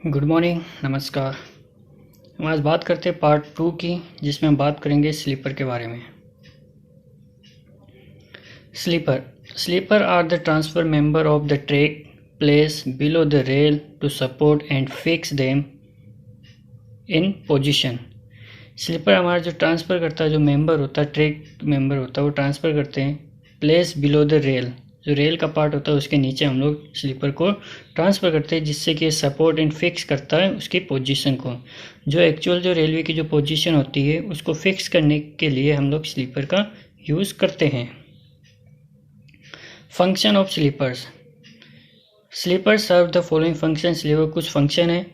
Good morning, नमस्कार। हम आज बात करते हैं पार्ट 2 की, जिसमें हम बात करेंगे स्लीपर के बारे में। Sleeper are the transfer member of the track place below the rail to support and fix them in position. Sleeper हमारा जो ट्रांसफ़र करता है, जो मेंबर होता है, ट्रैक मेंबर होता है, वो ट्रांसफ़र करते हैं प्लेस बिलो द रेल। जो रेल का पार्ट होता है उसके नीचे हम लोग स्लीपर को ट्रांसफ़र करते हैं, जिससे कि सपोर्ट एंड फिक्स करता है उसकी पोजीशन को। जो एक्चुअल जो रेलवे की जो पोजीशन होती है उसको फिक्स करने के लिए हम लोग स्लीपर का यूज़ करते हैं। Function of sleepers. Sleeper serve the following function. Sleeper कुछ फंक्शन है।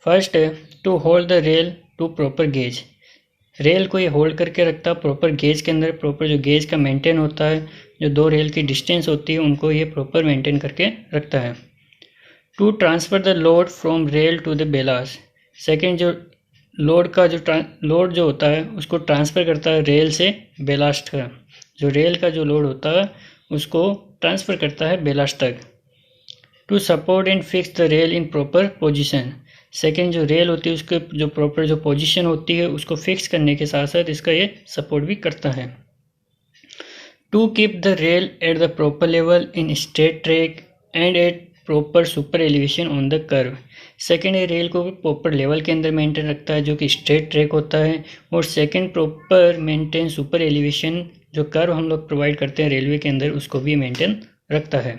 फर्स्ट है to hold the rail to proper gauge. Rail को ये होल्ड करके रखता है प्रॉपर गेज के अंदर। प्रॉपर जो गेज का मेंटेन होता है, जो दो रेल की डिस्टेंस होती है, उनको ये प्रॉपर मेंटेन करके रखता है। To transfer the load from rail to the ballast. Second, जो लोड का लोड जो होता है उसको ट्रांसफ़र करता है रेल से बेलास्ट का। जो रेल का जो लोड होता है उसको ट्रांसफ़र करता है बेलास्ट तक। To support and fix the rail in proper position. Second, जो रेल होती है उसके जो प्रॉपर जो पोजीशन होती है उसको फिक्स करने के साथ साथ इसका ये सपोर्ट भी करता है। To keep the rail at the proper level in straight track and at proper super elevation on the curve. Second, ये रेल को प्रॉपर लेवल के अंदर मेंटेन रखता है जो कि स्ट्रेट ट्रैक होता है। और second, proper maintain super elevation जो कर्व हम लोग प्रोवाइड करते हैं रेलवे के अंदर, उसको भी मेंटेन रखता है।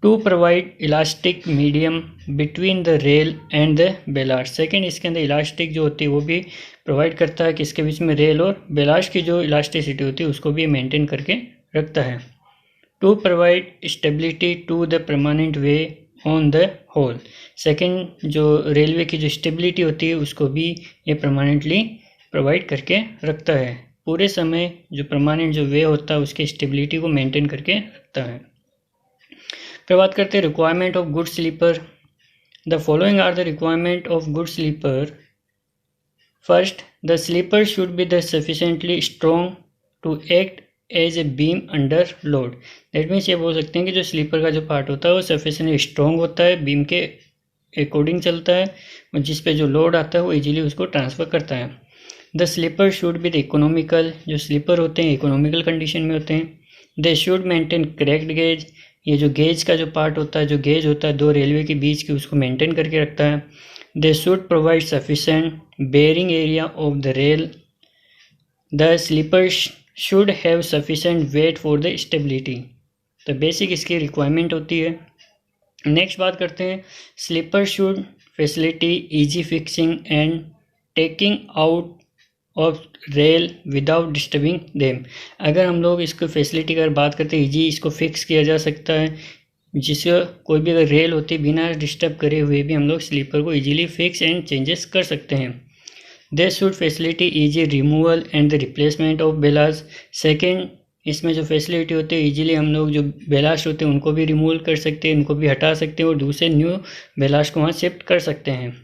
To provide elastic medium between the rail and the ballast. Second, इसके अंदर इलास्टिक जो होती है वो भी प्रोवाइड करता है कि इसके बीच में रेल और बेलास्ट की जो इलास्टिसिटी होती है उसको भी मेंटेन करके रखता है। To provide stability to the permanent way on the whole. Second, जो रेलवे की जो स्टेबिलिटी होती है उसको भी ये परमानेंटली प्रोवाइड करके रखता है। पूरे समय जो परमानेंट जो वे होता है उसकी स्टेबिलिटी को मेंटेन करके रखता है। फिर बात करते हैं requirement of good sleeper. The following are the requirement of good sleeper. First, the sleeper should be the sufficiently strong to act as a beam under load. That means ये बोल सकते हैं कि जो स्लीपर का जो पार्ट होता है वो सफिशेंटली स्ट्रॉन्ग होता है, बीम के अकॉर्डिंग चलता है, और जिस पे जो लोड आता है वो इजीली उसको ट्रांसफ़र करता है। The sleeper should be the economical. जो स्लीपर होते हैं इकोनॉमिकल कंडीशन में होते हैं। They should maintain correct gauge. ये जो गेज का जो पार्ट होता है, जो गेज होता है दो रेलवे के बीच की, उसको मेंटेन करके रखता है। They should provide sufficient bearing area of the rail. The sleeper should have sufficient weight for the stability. तो बेसिक इसकी रिक्वायरमेंट होती है। नेक्स्ट बात करते हैं, sleeper should facility easy fixing and taking out of rail without disturbing them. अगर हम लोग इसको फैसिलिटी की बात करते हैं, ईजी इसको फिक्स किया जा सकता है, जिससे कोई भी अगर रेल होती है बिना डिस्टर्ब करे हुए भी हम लोग स्लीपर को इजीली फिक्स एंड चेंजेस कर सकते हैं। They should facility easy removal and the replacement of ballast. Second, इसमें जो फैसिलिटी होती है इजीली हम लोग जो बेलास्ट होते हैं उनको भी रिमूव कर सकते हैं, उनको भी हटा सकते हैं और दूसरे न्यू बेलास्ट को वहाँ शिफ्ट कर सकते हैं।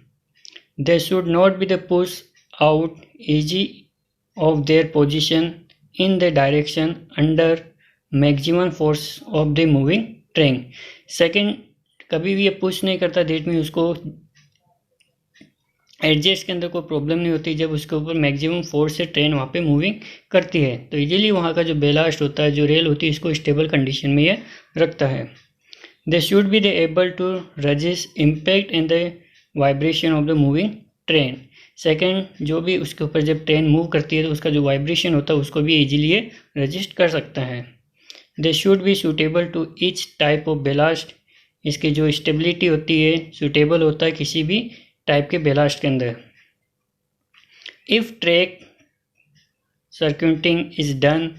They should not be the push out easy of their position in the direction under maximum force of the moving train। Second, कभी भी ये पुश नहीं करता, डेट में उसको एडजस्ट के अंदर कोई प्रॉब्लम नहीं होती जब उसके ऊपर मैक्सिमम फोर्स से ट्रेन वहाँ पे मूविंग करती है, तो इजीली वहाँ का जो बेलास्ट होता है, जो रेल होती है, इसको स्टेबल कंडीशन में ये रखता है। They should be the able to resist impact in the vibration of the moving train. Second, जो भी उसके ऊपर जब ट्रेन मूव करती है तो उसका जो वाइब्रेशन होता है उसको भी इजीली ये रजिस्ट कर सकता है। They should be suitable to each type of ballast. इसकी जो स्टेबिलिटी होती है सूटेबल होता है किसी भी टाइप के बेलास्ट के अंदर। If track circuiting is done,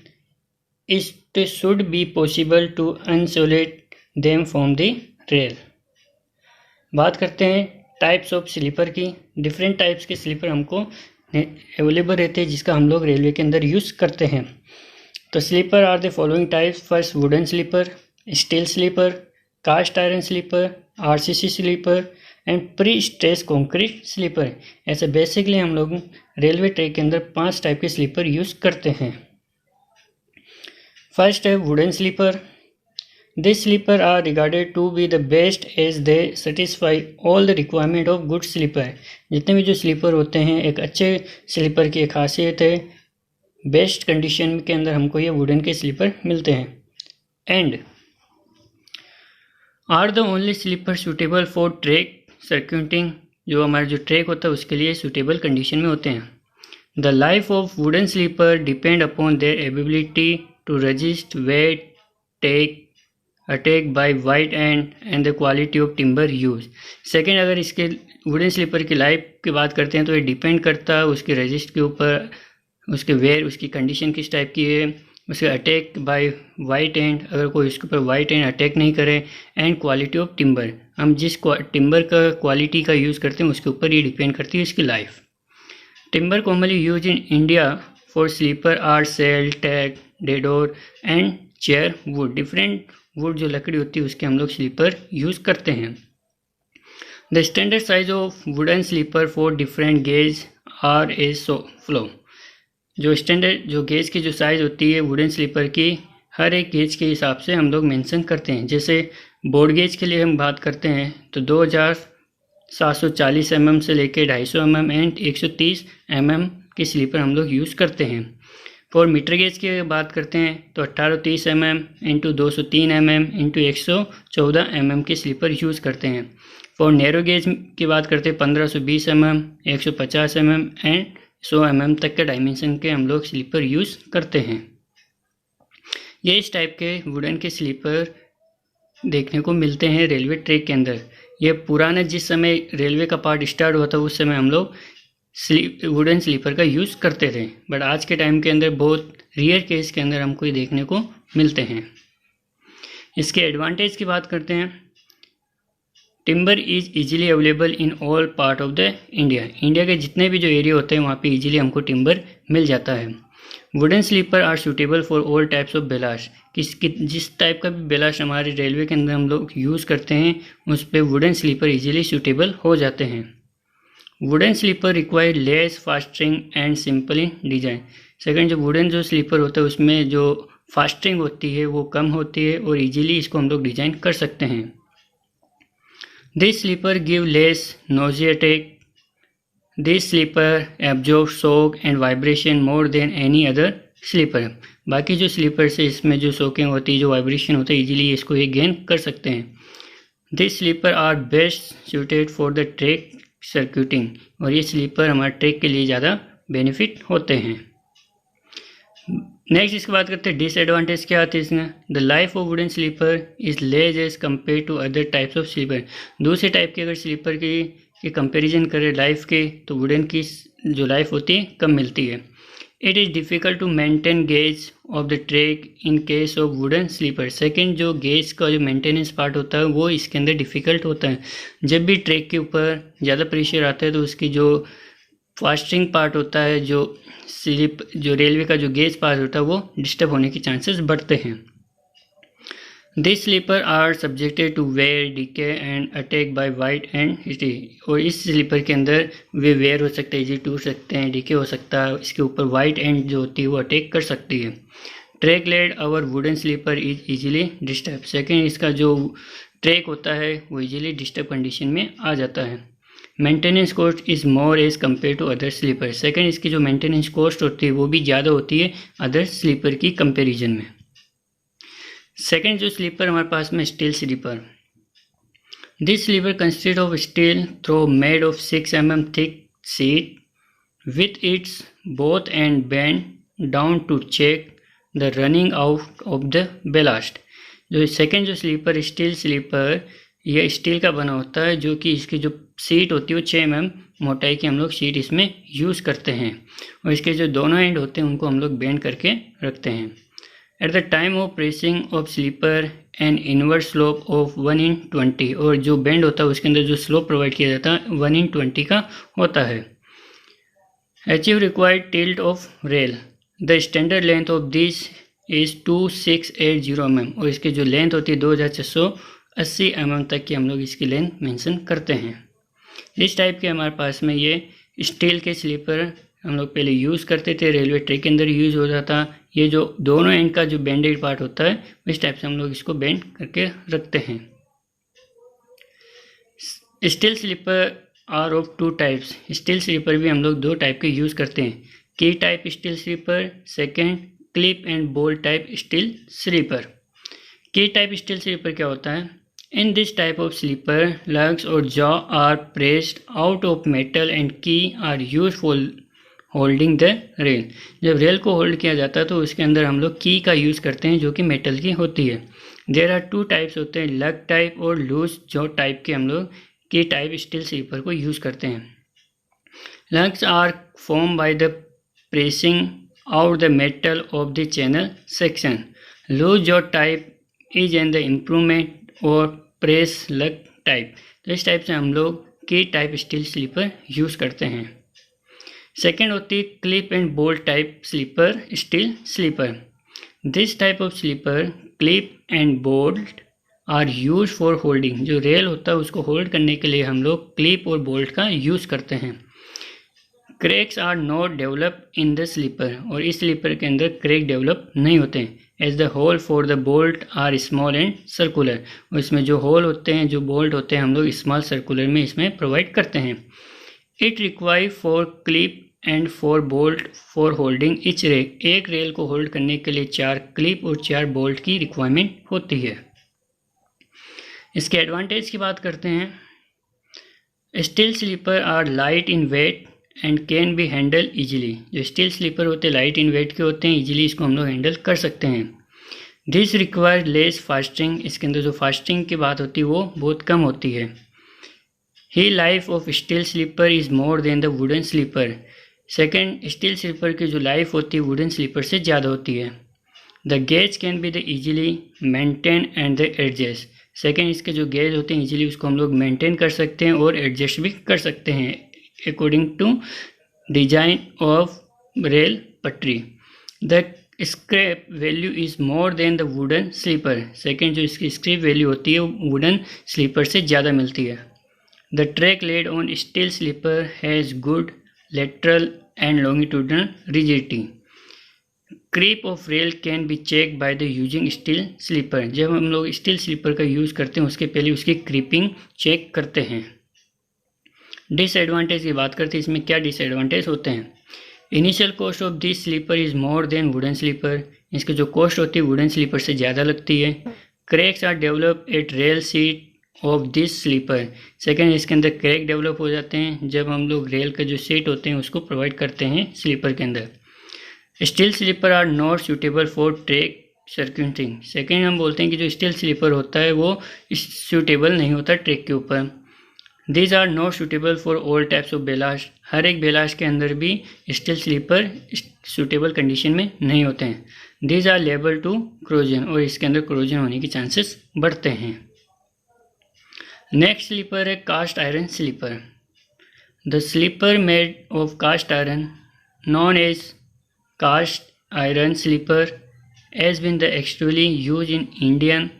it should be possible to insulate them from the rail. बात करते हैं टाइप्स ऑफ स्लीपर की। डिफरेंट टाइप्स के स्लीपर हमको अवेलेबल रहते हैं जिसका हम लोग रेलवे के अंदर यूज़ करते हैं। तो sleeper are the following types. First, wooden sleeper, steel sleeper, cast iron sleeper, RCC sleeper and pre stress concrete sleeper. ऐसे बेसिकली हम लोग रेलवे ट्रैक के अंदर 5 टाइप के स्लीपर यूज़ करते हैं। फर्स्ट है wooden sleeper. This sleeper are regarded to be the best as they satisfy all the requirement of good sleeper. जितने भी जो स्लीपर होते हैं, एक अच्छे स्लीपर की एक खासियत है, बेस्ट कंडीशन के अंदर हमको ये वुडन के स्लीपर मिलते हैं। And are the only sleeper suitable for track circuiting, जो हमारा जो ट्रैक होता है उसके लिए सूटेबल कंडीशन में होते हैं। The life of wooden sleeper depend upon their ability to resist wet take attack by white and the quality of timber use. Second, अगर इसके वुडन स्लीपर की लाइफ की बात करते हैं तो ये डिपेंड करता है उसके रेजिस्ट के ऊपर, उसके वेयर, उसकी कंडीशन किस टाइप की है, उसके अटैक बाय वाइट एंड, अगर कोई उसके ऊपर वाइट एंड अटैक नहीं करे, एंड क्वालिटी ऑफ टिम्बर, हम जिस टिम्बर का क्वालिटी का यूज़ करते हैं उसके ऊपर ये डिपेंड करती है इसकी life. Timber commonly use in India for sleeper are sal, teak, deodar and chir wood. Different wood जो लकड़ी होती है उसके हम लोग स्लीपर यूज़ करते हैं। The standard size of wooden sleeper for different gauge are as सो फ्लो। जो स्टैंडर्ड जो गेज की जो साइज़ होती है वुडन स्लीपर की, हर एक गेज के हिसाब से हम लोग मेंशन करते हैं। जैसे बोर्ड गेज के लिए हम बात करते हैं तो 2740 mm से लेकर 250 mm एंड 130 mm के स्लीपर हम लोग यूज़ करते हैं। फॉर मीटर गेज की बात करते हैं तो 1830 mm into 203 mm into 114 mm के स्लीपर यूज़ करते हैं। फॉर नैरो गेज की बात करते हैं 1520 mm, 150 mm एंड 100 mm तक के डायमेंशन के हम लोग स्लीपर यूज़ करते हैं। ये इस टाइप के वुडन के स्लीपर देखने को मिलते हैं रेलवे ट्रैक के अंदर। ये पुराना जिस समय रेलवे का पार्ट स्टार्ट हुआ था उस समय हम लोग वुडन स्लीपर का यूज़ करते थे, बट आज के टाइम के अंदर बहुत रेयर केस के अंदर हमको ये देखने को मिलते हैं। इसके एडवांटेज की बात करते हैं। Timber is easily available in all part of the India. India के जितने भी जो एरिया होते हैं वहाँ पे इजीली हमको टिम्बर मिल जाता है। Wooden sleeper are suitable for all types of ballast. जिस टाइप का भी बेलास्ट हमारे रेलवे के अंदर हम लोग यूज़ करते हैं उस पर वुडन स्लीपर इजीली सूटेबल हो जाते हैं। Wooden sleeper require less fastening and simple in design. Second, जो वुडन जो स्लीपर होता है उसमें जो फास्टरिंग होती है वो कम होती है और इजीली इसको हम लोग डिजाइन कर सकते हैं। This sleeper give less nausea attack. This sleeper absorb shock and vibration more than any other sleeper. बाकी जो स्लीपर से इसमें जो शॉकिंग होती है, जो वाइब्रेशन होता है, इजीली इसको ये गेन कर सकते हैं। This sleeper are best suited for the track circuiting. और ये स्लीपर हमारे ट्रैक के लिए ज़्यादा बेनिफिट होते हैं। नेक्स्ट इसकी बात करते हैं डिसएडवांटेज क्या आती है इसमें। The life of wooden sleeper is less as compared to other types of sleeper. दूसरे टाइप के अगर स्लीपर की कंपैरिजन करें लाइफ के तो वुडन की जो लाइफ होती है कम मिलती है। It is difficult to maintain gauge of the track in case of wooden sleeper. Second, जो गेज का जो मेंटेनेंस पार्ट होता है वो इसके अंदर डिफ़िकल्ट होता है। जब भी ट्रैक के ऊपर ज़्यादा प्रेशर आता है तो उसकी जो फास्टरिंग पार्ट होता है, जो रेलवे का जो गेज पार्ट होता है वो डिस्टर्ब होने के चांसेस बढ़ते हैं। This sleeper are subjected to wear, decay and attack by white and hit. और इस स्लीपर के अंदर वे वेयर हो सकते हैं, इजी टूट सकते हैं, डीके हो सकता है, इसके ऊपर वाइट एंड जो होती है वो अटैक कर सकती है। Track laid our wooden sleeper is easily disturb. Second, इसका जो ट्रैक होता है वो इजीली डिस्टर्ब कंडीशन में आ जाता है। Maintenance cost is more as compared to other sleeper. Second, इसकी जो मेंटेनेंस कॉस्ट होती है वो भी ज़्यादा होती है अदर स्लीपर की कंपेरिजन में। सेकेंड जो स्लीपर हमारे पास में steel sleeper. This sleeper consist of steel throw made of 6 mm thick sheet with its both end bend down to check the running out of the ballast. जो second जो sleeper steel sleeper यह steel का बना होता है, जो कि इसकी जो सीट होती है वो 6 mm मोटाई की हम लोग सीट इसमें यूज़ करते हैं और इसके जो दोनों एंड होते हैं उनको हम लोग बेंड करके रखते हैं। At the time of pressing of sleeper an inward slope of 1/20। और जो बेंड होता है उसके अंदर जो स्लोप प्रोवाइड किया जाता है 1/20 का होता है। Achieve required tilt of rail. The standard length of this is 2680 mm। और इसकी जो लेंथ होती है 2680 mm तक की हम लोग इसकी लेंथ मेंशन करते हैं। इस टाइप के हमारे पास में ये स्टील के स्लीपर हम लोग पहले यूज़ करते थे, रेलवे ट्रैक के अंदर यूज़ होता था। ये जो दोनों एंड का जो बेंडेड पार्ट होता है इस टाइप से हम लोग इसको बेंड करके रखते हैं। Steel sleeper are of 2 types. Steel sleeper भी हम लोग 2 टाइप के यूज़ करते हैं, key type steel sleeper, second clip and bolt type steel sleeper. Key type steel sleeper क्या होता है? In this type of sleeper lugs और jaw are pressed out of metal and key are use for holding the rail. जब rail को hold किया जाता है तो उसके अंदर हम लोग की का यूज़ करते हैं जो कि मेटल की होती है। देयर आर 2 टाइप्स होते हैं, लग टाइप और लूज जॉ टाइप के हम लोग की टाइप स्टील स्लीपर को यूज़ करते हैं। Lugs are form by the pressing out the metal of the channel section. Loose jaw type is an the improvement और प्रेस लग टाइप। तो इस type से हम लोग key type steel sleeper use करते हैं। सेकेंड होती है clip and bolt type sleeper steel sleeper. This type of sleeper clip and bolt are use for holding. जो रेल होता है उसको होल्ड करने के लिए हम लोग क्लिप और बोल्ट का यूज़ करते हैं। Cracks are not develop in the sleeper. और इस स्लीपर के अंदर क्रैक डेवलप नहीं होते हैं। As the hole for the bolt are small and circular. और इसमें जो होल होते हैं, जो बोल्ट होते हैं, हम लोग स्मॉल सर्कुलर में इसमें प्रोवाइड करते हैं। It require for clip and 4 bolt for holding etch rail. एक रेल को होल्ड करने के लिए 4 क्लिप और 4 बोल्ट की रिक्वायरमेंट होती है। इसके एडवांटेज की बात करते हैं। Steel sleeper are light in weight and can be handle easily. जो स्टील स्लीपर होते हैं लाइट इन वेट के होते हैं, इजीली इसको हम लोग हैंडल कर सकते हैं। This require less fasting. इसके अंदर जो फास्टिंग की बात होती है वो बहुत कम होती है। The life of steel sleeper is more than the wooden sleeper. Second, steel sleeper की जो लाइफ होती है वुडन स्लीपर से ज़्यादा होती है। The gauge can be the easily maintain and the adjust. Second, इसके जो गेज होते हैं इजीली उसको हम लोग मेंटेन कर सकते हैं और एडजस्ट भी कर सकते हैं according to design of rail पटरी। The scrap value is more than the wooden sleeper. Second, जो इसकी स्क्रैप वैल्यू होती है वो वुडन स्लीपर से ज़्यादा मिलती है। The track laid on steel sleeper has good lateral and longitudinal rigidity. Creep of rail can be checked by the using steel sleeper. जब हम लोग स्टील स्लीपर का यूज़ करते हैं उसके पहले उसकी क्रीपिंग चेक करते हैं। डिसएडवांटेज की बात करते हैं, इसमें क्या डिसएडवांटेज होते हैं। Initial cost of this sleeper is more than wooden sleeper. इसकी जो कॉस्ट होती है वुडन स्लीपर से ज़्यादा लगती है। Cracks are develop at rail seat of this sleeper. Second, इसके अंदर क्रैक डेवलप हो जाते हैं जब हम लोग रेल का जो सीट होते हैं उसको प्रोवाइड करते हैं स्लीपर के अंदर। Steel sleeper are not suitable for track circuiting. Second, हम बोलते हैं कि जो स्टील स्लीपर होता है वो सूटेबल नहीं होता ट्रैक के ऊपर। These are not suitable for all types of ballast. हर एक बेलास्ट के अंदर भी स्टील स्लीपर सूटेबल कंडीशन में नहीं होते हैं। These are liable to corrosion. और इसके अंदर क्रोजन होने के चांसेस बढ़ते हैं। नेक्स्ट स्लीपर है cast iron sleeper. The sleeper made of cast iron known as cast iron sleeper as been the actually use in Indian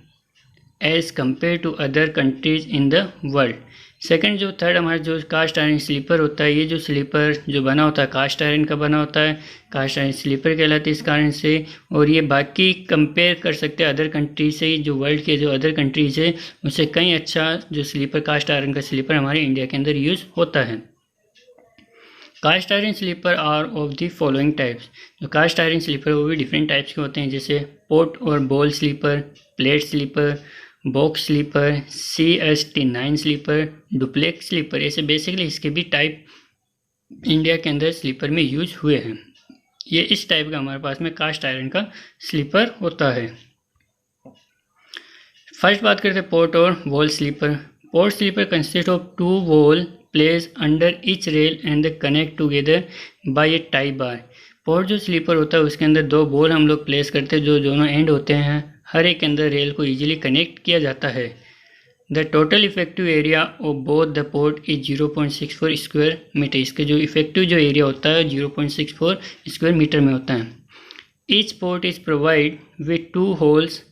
as compared to other countries in the world. Second, जो third हमारा जो cast iron sleeper होता है, ये जो sleeper जो बना होता है कास्ट आयरन का बना होता है, कास्ट आयरन स्लीपर कहलाती है इस कारण से। और ये बाकी कंपेयर कर सकते हैं अदर कंट्री से, जो वर्ल्ड के जो अदर कंट्रीज है उससे कहीं अच्छा जो स्लीपर कास्ट आयरन का स्लीपर हमारे इंडिया के अंदर यूज़ होता है। Cast iron sleeper are of the following types. जो कास्ट आयरन स्लीपर वो भी डिफरेंट टाइप्स के होते हैं, जैसे पोट और bowl sleeper, plate sleeper, box sleeper, CST9 sleeper, duplex sleeper. ऐसे बेसिकली इसके भी टाइप इंडिया के अंदर स्लीपर में यूज हुए हैं। ये इस टाइप का हमारे पास में कास्ट आयरन का स्लीपर होता है। फर्स्ट बात करते हैं पोर्ट और bowl sleeper. Pot sleeper consist of 2 bowl place under each rail and the connect together by a tie bar. Pot जो स्लीपर होता है उसके अंदर 2 बॉल हम लोग प्लेस करते हैं जो दोनों एंड होते हैं, हर एक के अंदर रेल को इजीली कनेक्ट किया जाता है। The total effective area of both the pot is 0.64 square metre. इसके जो इफेक्टिव जो एरिया होता है 0.64 स्क्वायर मीटर में होता है। Each port is provide with 2 holes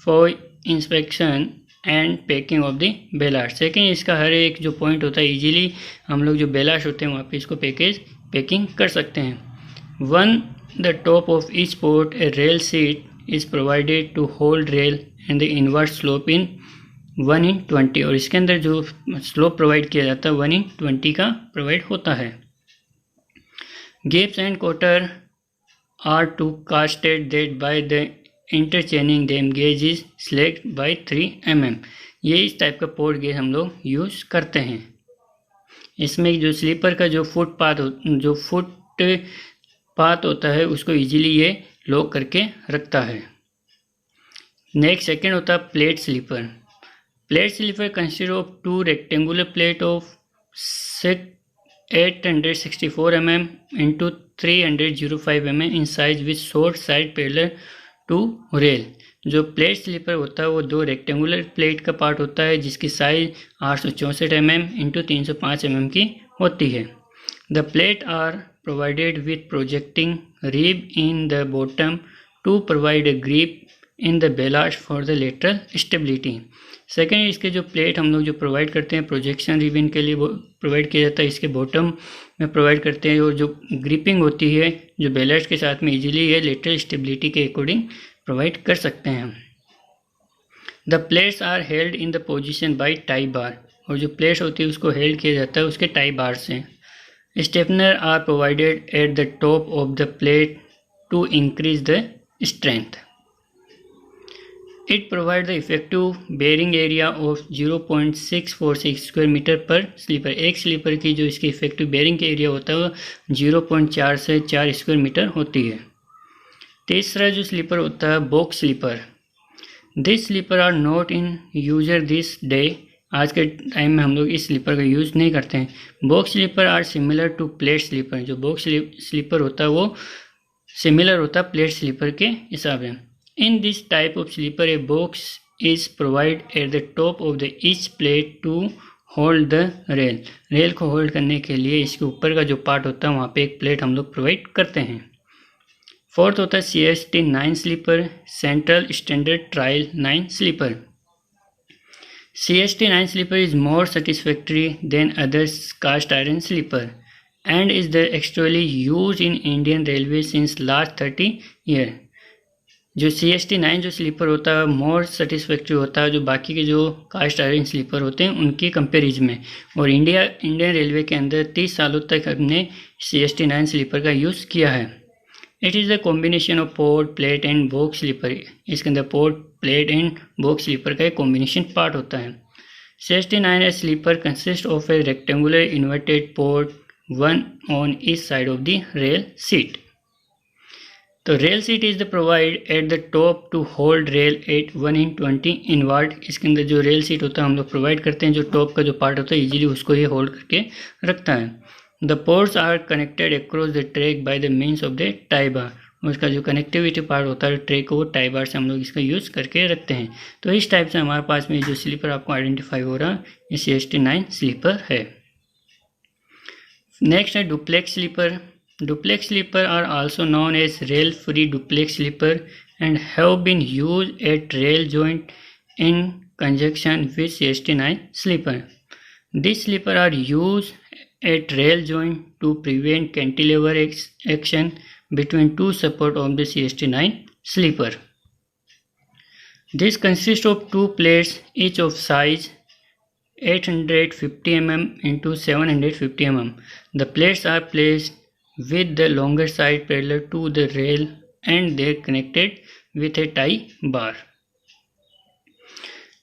for inspection and packing of the ballast. Second, इसका हर एक जो पॉइंट होता है इजीली हम लोग जो बेलास्ट होते हैं वहाँ पे इसको पैकिंग कर सकते हैं। 1 the top of each port a rail seat is provided to hold rail and the inward slope in 1/20 और इसके अंदर जो स्लोप प्रोवाइड किया जाता है 1/20 का प्रोवाइड होता है। Gibbs and Cotter are to casted that by the interchaining them gauge is selected by 3 mm। ये इस टाइप का पोर्ट गेज हम लोग यूज़ करते हैं। इसमें जो स्लीपर का जो फुट पाथ होता है उसको इजीली ये लॉक करके रखता है। नेक्स्ट सेकंड होता है plate sleeper. Plate sleeper consist of 2 rectangular plate of 864 mm into 305 mm in size with short side parallel to rail। जो प्लेट स्लीपर होता है वो 2 रेक्टेंगुलर प्लेट का पार्ट होता है जिसकी साइज 864 mm into 305 mm की होती है। The plate are provided with projecting rib in the bottom to provide a grip in the ballast for the lateral stability। Second, इसके जो प्लेट हम लोग जो प्रोवाइड करते हैं प्रोजेक्शन रिबिन के लिए वो प्रोवाइड किया जाता है, इसके बॉटम में प्रोवाइड करते हैं और जो ग्रिपिंग होती है जो बैलेस्ट के साथ में इजीली ये लेटरल स्टेबिलिटी के अकॉर्डिंग प्रोवाइड कर सकते हैं। The plates are held in the position by tie bar और जो प्लेट्स होती है उसको हेल्ड किया जाता है उसके टाई बार से। Stiffener are provided at the top of the plate to increase the strength. It provides the effective bearing area of 0.646 square metre per sleeper. एक स्लीपर की जो इसकी इफेक्टिव बेयरिंग का एरिया होता है वो 0.4 से 4 स्क्वायर मीटर होती है। तीसरा जो स्लीपर होता है box sleeper. This sleeper are not in user this day. आज के टाइम में हम लोग इस स्लीपर का यूज़ नहीं करते हैं। Box sleeper are similar to plate sleeper. जो बॉक्स स्लीपर होता है वो सिमिलर होता है प्लेट स्लीपर के हिसाब से। In this type of sleeper, a box is provided at the top of the each plate to hold the rail। Rail को होल्ड करने के लिए इसके ऊपर का जो पार्ट होता है वहाँ पे एक प्लेट हम लोग प्रोवाइड करते हैं। फोर्थ होता है CST 9 sleeper, central standard trial 9 sleeper. CST 9 sleeper is more satisfactory than others cast iron sleeper and is the actually used in Indian Railway since last 30 years। जो CST 9 जो sleeper होता है मोर satisfactory होता है जो बाकी के जो कास्ट आयरन स्लीपर होते हैं उनके कंपेरिजन में, और इंडियन रेलवे के अंदर 30 सालों तक हमने CST 9 स्लीपर का यूज़ किया है। It is the combination of pot plate and box sleeper. इसके अंदर pot plate and box sleeper का एक कॉम्बिनेशन पार्ट होता है। CST 9 sleeper consist of a rectangular inverted pot one on each side of the rail seat. तो rail seat is the provide at the top to hold rail at 1/20 inward. इसके अंदर जो rail seat होता है हम लोग provide करते हैं, जो टॉप का जो पार्ट होता है इजीली उसको ये होल्ड करके रखता है। The pots are connected across the track by the means of the tie bar. उसका जो कनेक्टिविटी पार्ट होता है ट्रैक को वो टाई बार से हम लोग इसका यूज़ करके रखते हैं। तो इस टाइप से हमारे पास में जो स्लीपर आपको आइडेंटिफाई हो रहा है ये CST 9 स्लीपर है। नेक्स्ट है duplex sleeper. Duplex sleeper are also known as rail-free duplex sleeper and have been used at rail joint in conjunction with CST 9 sleeper. These sleeper are used at rail joint to prevent cantilever action between two support of the CST 9 sleeper. This consists of two plates each of size 850 mm into 750 mm. The plates are placed with the longer side parallel to the rail and they connected with a tie bar।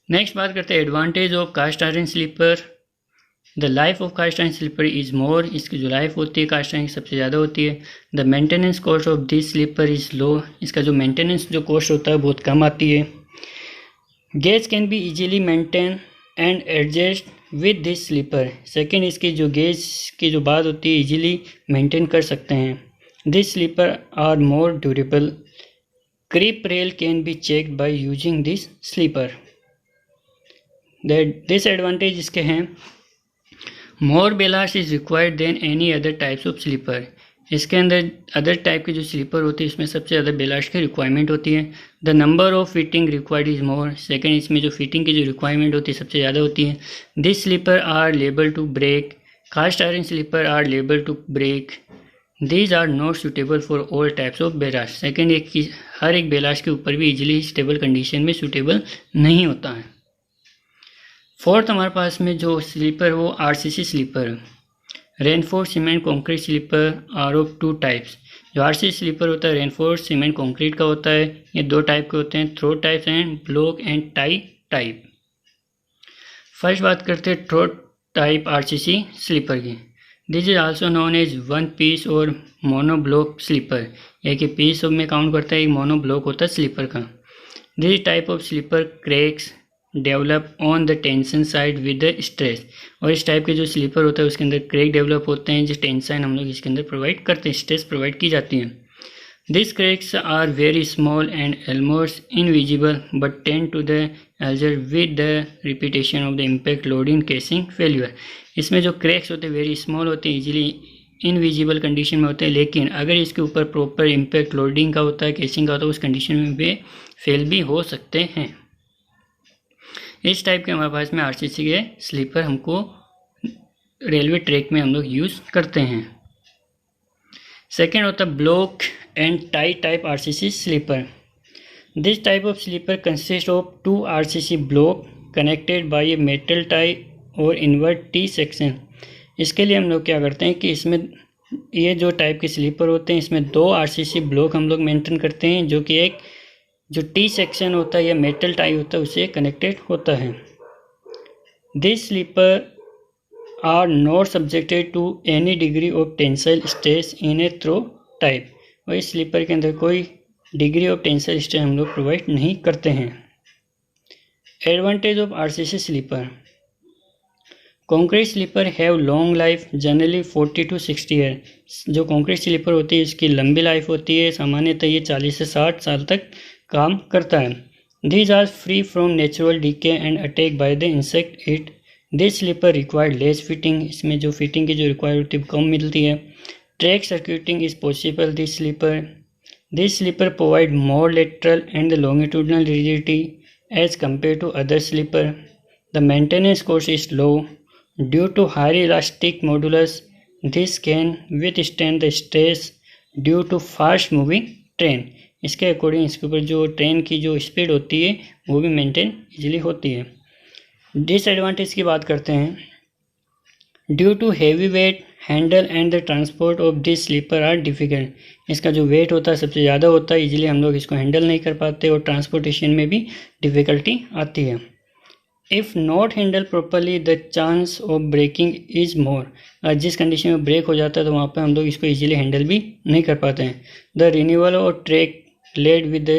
Next बात करते हैं advantage of cast iron sleeper. The life of cast iron sleeper is more. इसकी जो life होती है cast iron की सबसे ज़्यादा होती है। The maintenance cost of this sleeper is low. इसका जो मेंटेनेंस जो कॉस्ट होता है बहुत कम आती है। Gauge can be easily maintain and adjust with this sleeper. Second, इसकी जो गेज की जो बात होती है इजीली मेंटेन कर सकते हैं। This sleeper are more durable. Creep rail can be checked by using this sleeper. Disadvantage इसके हैं more ballast is required than any other types of sleeper. इसके अंदर अदर टाइप की जो स्लीपर होती है इसमें सबसे ज़्यादा बेलास्ट की रिक्वायरमेंट होती है। The number of fitting required is more. Second, इसमें जो फिटिंग की जो रिक्वायरमेंट होती है सबसे ज़्यादा होती है। This sleeper are liable to break. Cast iron sleeper are liable to break. These are not suitable for all types of ballast. Second, हर एक बेलास्ट के ऊपर भी इजीली स्टेबल कंडीशन में सूटेबल नहीं होता है। फोर्थ हमारे पास में जो स्लीपर वो आरसीसी स्लीपर है। Reinforce cement concrete sleeper are of two types. जो आरसीसी स्लीपर होता है रेनफोर्स सीमेंट कॉन्क्रीट का होता है। ये दो टाइप के होते हैं, throat type and block and tie type. First बात करते हैं थ्रोट टाइप आरसीसी स्लीपर की। This is also known as one piece और मोनो ब्लॉक स्लीपर। एक ही पीस में काउंट करता है, एक मोनो ब्लॉक होता है स्लीपर का। This type of sleeper cracks develop on the tension side with the stress. और इस टाइप के जो स्लीपर होता है उसके अंदर क्रैक डेवलप होते हैं, जो टेंशन हम लोग इसके अंदर प्रोवाइड करते हैं, स्ट्रेस प्रोवाइड की जाती है। These cracks are very small and almost invisible but tend to the alter with the repetition of the impact loading casing failure। इसमें जो क्रैक्स होते हैं वेरी स्मॉल होते हैं, इजीली इनविजिबल कंडीशन में होते हैं, लेकिन अगर इसके ऊपर प्रॉपर इम्पैक्ट लोडिंग का होता है, केसिंग का होता है, उस कंडीशन में वे फेल भी हो सकते हैं। इस टाइप के हमारे पास में आरसीसी के स्लीपर हमको रेलवे ट्रैक में हम लोग यूज़ करते हैं। सेकेंड होता है block and tie type RCC sleeper। This type of sleeper consists of two RCC block connected by a metal tie or invert T section। इसके लिए हम लोग क्या करते हैं कि इसमें ये जो टाइप के स्लीपर होते हैं इसमें दो RCC ब्लॉक हम लोग मेंटेन करते हैं, जो कि एक जो T सेक्शन होता है या मेटल टाई होता है उससे कनेक्टेड होता है। This sleeper are not subjected to any degree of tensile stress in a throw type। और इस स्लीपर के अंदर कोई डिग्री ऑफ टेंसाइल स्ट्रेस हम लोग प्रोवाइड नहीं करते हैं। Advantage of RCC sleeper. Concrete sleeper have long life generally 40 to 60 year. जो कॉन्क्रीट स्लीपर होती है इसकी लंबी लाइफ होती है, सामान्यतः ये 40 से 60 साल तक काम करता है। These are free from natural decay and attack by the insect it. This sleeper required less fitting. इसमें जो फिटिंग की जो रिक्वायर्ड होती है कम मिलती है। Track circuiting is possible this sleeper. This sleeper provide more lateral and longitudinal rigidity as compared to other sleeper. The maintenance cost is low due to high elastic modulus. This can withstand the stress due to fast moving train। इसके according इसके ऊपर जो train की जो speed होती है वो भी मेंटेन इजीली होती है। डिसएडवांटेज की बात करते हैं। Due to heavy weight handle and the transport of this sleeper are difficult. इसका जो वेट होता है सबसे ज़्यादा होता है, इजीली हम लोग इसको हैंडल नहीं कर पाते और ट्रांसपोर्टेशन में भी डिफ़िकल्टी आती है। If not handle properly the chance of breaking is more. जिस कंडीशन में ब्रेक हो जाता है तो वहाँ पर हम लोग इसको इजीली हैंडल भी नहीं कर पाते हैं। द रिन्यूअल और track laid with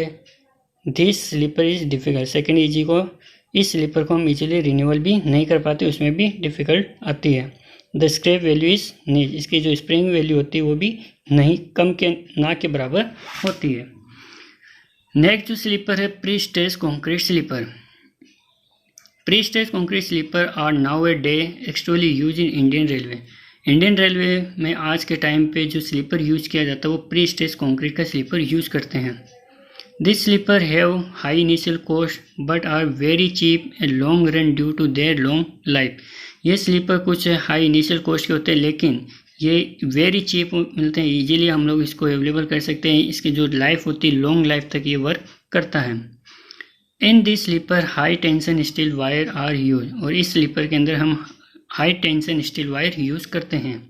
this sleeper is difficult. Second easy को इस स्लीपर को हम इजीली रिन्यूअल भी नहीं कर पाते, उसमें भी डिफ़िकल्ट आती है। द स्क्रैप वैल्यू इज नील। इसकी जो स्प्रिंग वैल्यू होती है वो भी नहीं कम के ना के बराबर होती है। नेक्स्ट जो स्लीपर है pre stress concrete sleeper. Pre stress concrete sleeper are now a day actually use in Indian railway. Indian railway में आज के टाइम पे जो स्लीपर यूज किया जाता है वो प्री स्ट्रेस कॉन्क्रीट का स्लीपर यूज करते हैं। This sleeper have high initial cost but are very cheap a long run due to their long life. ये स्लीपर कुछ हाई इनिशियल कॉस्ट के होते हैं लेकिन ये वेरी चीप मिलते हैं, इजीली हम लोग इसको अवेलेबल कर सकते हैं। इसकी जो लाइफ होती है लॉन्ग लाइफ तक ये वर्क करता है। In this sleeper high tension steel wire are use. और इस स्लीपर के अंदर हम high tension steel wire use करते हैं।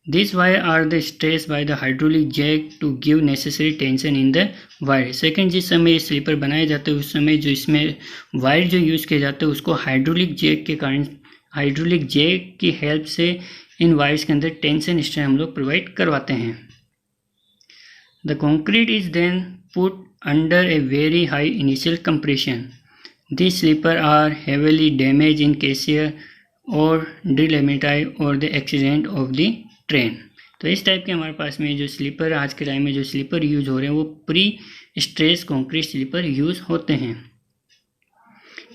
This wire are the stress by the hydraulic jack to give necessary tension in the wire. Second, जिस समय ये स्लीपर बनाए जाते हैं उस समय जो इसमें वायर जो यूज़ किए जाते हैं उसको हाइड्रोलिक जैक के कारण हाइड्रोलिक जैक की हेल्प से इन वायर्स के अंदर टेंशन स्ट्रेस हम लोग प्रोवाइड करवाते हैं। The concrete is then put under a very high initial compression. This sleeper are heavily damage in केसियर और डिलेमिटाई और the accident of the train. तो इस टाइप के हमारे पास में जो स्लीपर आज के टाइम में जो स्लीपर यूज हो रहे हैं वो pre stress concrete sleeper use होते हैं।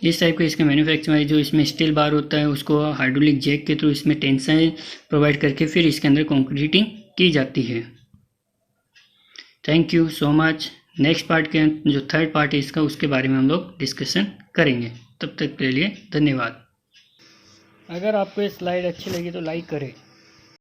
इस टाइप के इसके मैन्युफैक्चर में जो इसमें स्टील बार होता है उसको हाइड्रोलिक जैक के थ्रू इसमें टेंशन प्रोवाइड करके फिर इसके अंदर कॉन्क्रीटिंग की जाती है। Thank you so much. Next part के जो थर्ड पार्ट है इसका उसके बारे में हम लोग डिस्कशन करेंगे। तब तक के लिए धन्यवाद। अगर आपको ये स्लाइड अच्छी लगी तो लाइक करें।